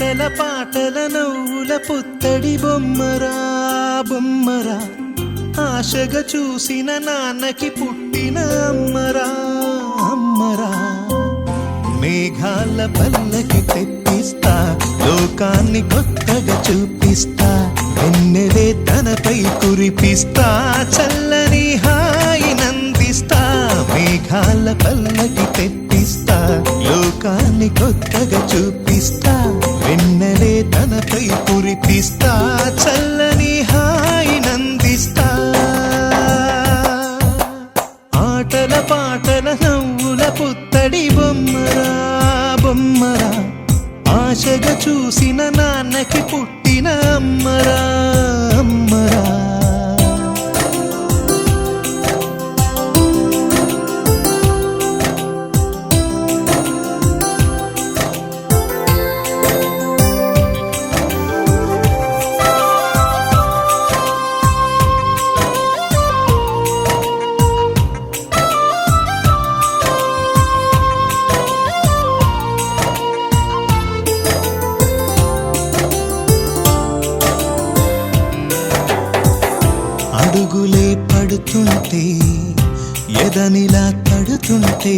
ఆటల పాటల నవ్వుల పుత్తడి బొమ్మరా బొమ్మరా, ఆశగా చూసిన నాన్నకి పుట్టిన అమ్మరా అమ్మరా. మేఘాల పల్లకి తెప్పిస్తా, లోకాన్ని కొత్తగా చూపిస్తా, వెన్నెలే తనపై కురిపిస్తా, చల్లని హాయి నందిస్తా. మేఘాల పల్లకి తెప్పిస్తా, లోకాన్ని కొత్తగా చూపిస్తా, వెన్నెలే తనపై కురిపిస్తా, చల్లని హాయి నందిస్తా. ఆటల పాటల నవ్వుల పుత్తడి బొమ్మరా బొమ్మరా, ఆశగా చూసిన నాన్నకి పుట్టిన అమ్మరా అమ్మరా. అడుగులే పడుతుంటే, ఎదనిలా తడుతుంటే,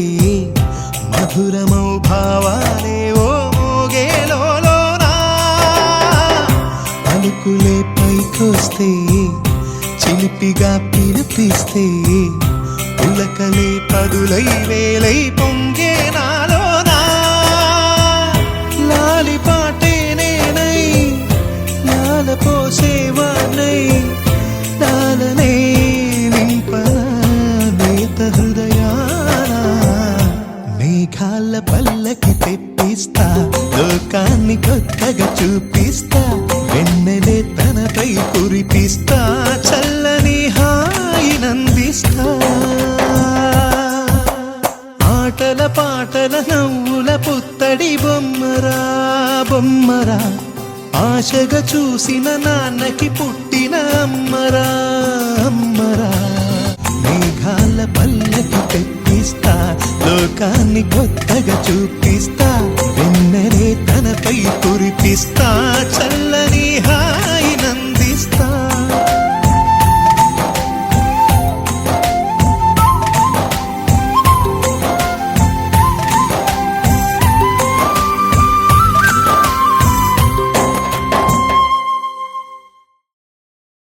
మధురమౌ భావాలే ఓ మోగేలోనా. పలుకులే పైకొస్తే, చిలిపిగా పిలిపిస్తే, పులకలే పదులై వేలై పొంగే నాలోనా. లాలి పాటే నేనై, లాల పోసేవాణ్ణై, లాలనే నింపనా నేత హృదయాన. మేఘాల పల్లకి తెప్పిస్తా, లోకాన్ని కొత్తగా చూపిస్తా, వెన్నెలే తనపై కురిపిస్తా, చల్లని హాయి నందిస్తా. ఆటల పాటల నవ్వుల పుత్తడి బొమ్మరా బొమ్మరా, ఆశగా చూసిన నాన్నకి పుట్టిన అమ్మరా అమ్మరా. మేఘాల పల్లకి తెప్పిస్తా, లోకాన్ని కొత్తగా చూపిస్తా, వెన్నెలే తనపై కురిపిస్తా.